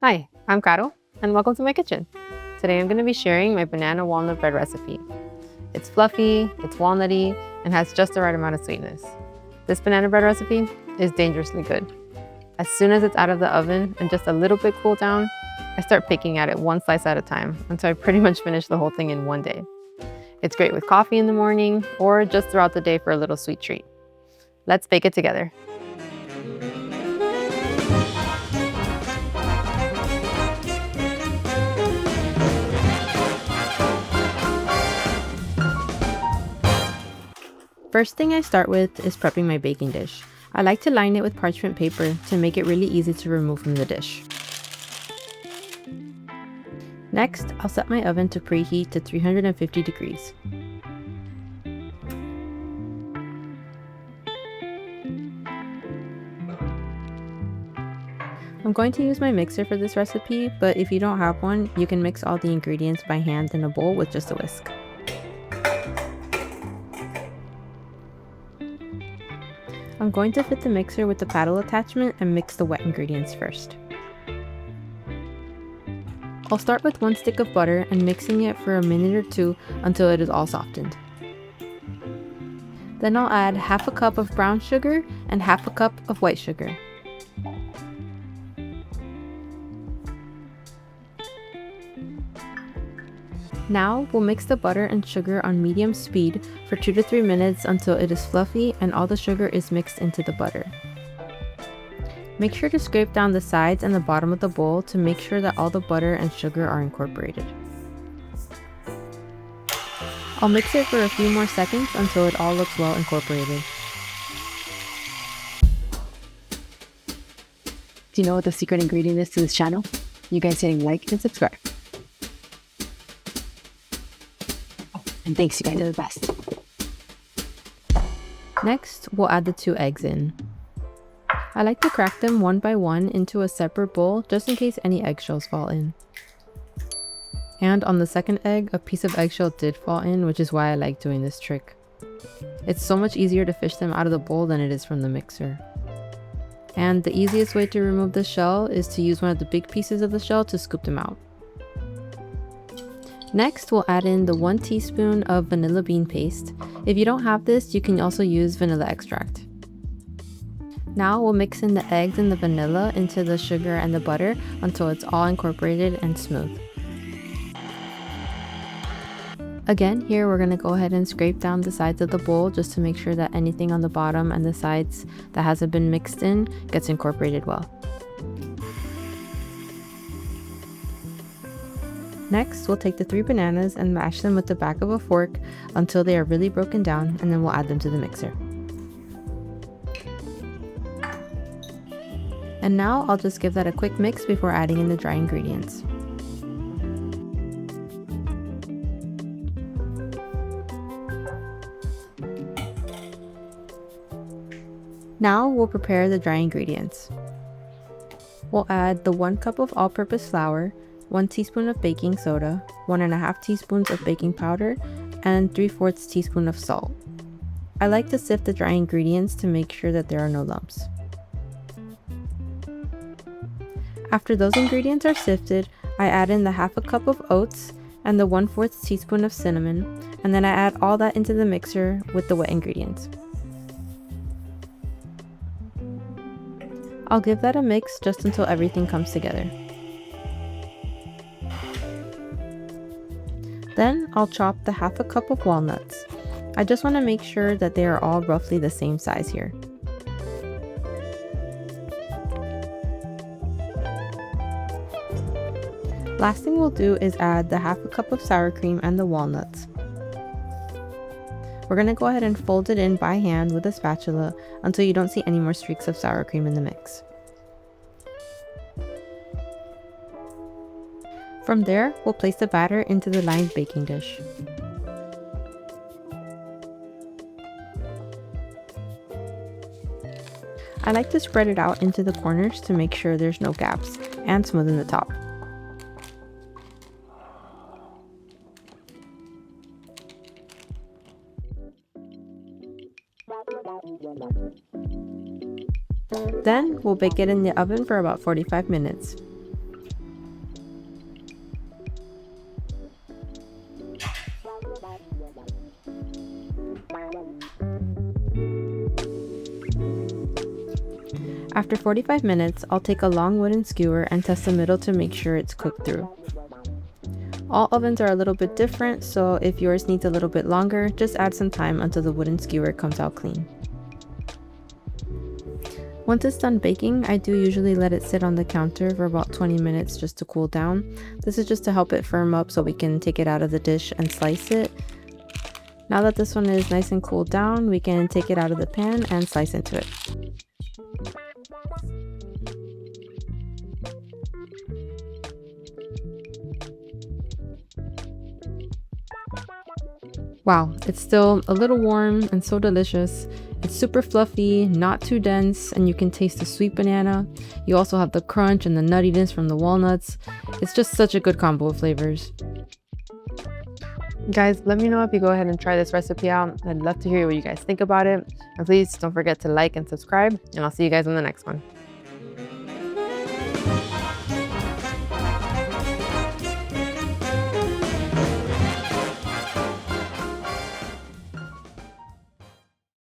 Hi, I'm Caro, and welcome to my kitchen. Today I'm going to be sharing my banana walnut bread recipe. It's fluffy, it's walnutty, and has just the right amount of sweetness. This banana bread recipe is dangerously good. As soon as it's out of the oven and just a little bit cooled down, I start picking at it one slice at a time until I pretty much finish the whole thing in one day. It's great with coffee in the morning or just throughout the day for a little sweet treat. Let's bake it together. First thing I start with is prepping my baking dish. I like to line it with parchment paper to make it really easy to remove from the dish. Next, I'll set my oven to preheat to 350 degrees. I'm going to use my mixer for this recipe, but if you don't have one, you can mix all the ingredients by hand in a bowl with just a whisk. I'm going to fit the mixer with the paddle attachment and mix the wet ingredients first. I'll start with 1 stick of butter and mixing it for a minute or two until it is all softened. Then I'll add half a cup of brown sugar and half a cup of white sugar. Now we'll mix the butter and sugar on medium speed for 2 to 3 minutes until it is fluffy and all the sugar is mixed into the butter. Make sure to scrape down the sides and the bottom of the bowl to make sure that all the butter and sugar are incorporated. I'll mix it for a few more seconds until it all looks well incorporated. Do you know what the secret ingredient is to this channel? You guys hitting like and subscribe. And thanks, you guys are the best. Next, we'll add the 2 eggs in. I like to crack them one by one into a separate bowl just in case any eggshells fall in. And on the second egg, a piece of eggshell did fall in, which is why I like doing this trick. It's so much easier to fish them out of the bowl than it is from the mixer. And the easiest way to remove the shell is to use one of the big pieces of the shell to scoop them out. Next, we'll add in the 1 teaspoon of vanilla bean paste. If you don't have this, you can also use vanilla extract. Now we'll mix in the eggs and the vanilla into the sugar and the butter until it's all incorporated and smooth. Again, here we're going to go ahead and scrape down the sides of the bowl just to make sure that anything on the bottom and the sides that hasn't been mixed in gets incorporated well. Next, we'll take the 3 bananas and mash them with the back of a fork until they are really broken down, and then we'll add them to the mixer. And now I'll just give that a quick mix before adding in the dry ingredients. Now we'll prepare the dry ingredients. We'll add the 1 cup of all-purpose flour, 1 teaspoon of baking soda, 1.5 teaspoons of baking powder, and 3/4 teaspoon of salt. I like to sift the dry ingredients to make sure that there are no lumps. After those ingredients are sifted, I add in the half a cup of oats and the 1/4 teaspoon of cinnamon, and then I add all that into the mixer with the wet ingredients. I'll give that a mix just until everything comes together. Then I'll chop the half a cup of walnuts. I just want to make sure that they are all roughly the same size here. Last thing we'll do is add the half a cup of sour cream and the walnuts. We're going to go ahead and fold it in by hand with a spatula until you don't see any more streaks of sour cream in the mix. From there, we'll place the batter into the lined baking dish. I like to spread it out into the corners to make sure there's no gaps and smoothen the top. Then we'll bake it in the oven for about 45 minutes. After 45 minutes, I'll take a long wooden skewer and test the middle to make sure it's cooked through. All ovens are a little bit different, so if yours needs a little bit longer, just add some time until the wooden skewer comes out clean. Once it's done baking, I do usually let it sit on the counter for about 20 minutes just to cool down. This is just to help it firm up so we can take it out of the dish and slice it. Now that this one is nice and cooled down, we can take it out of the pan and slice into it. Wow, it's still a little warm and so delicious. It's super fluffy, not too dense, and you can taste the sweet banana. You also have the crunch and the nuttiness from the walnuts. It's just such a good combo of flavors. Guys, let me know if you go ahead and try this recipe out. I'd love to hear what you guys think about it. And please don't forget to like and subscribe, and I'll see you guys in the next one.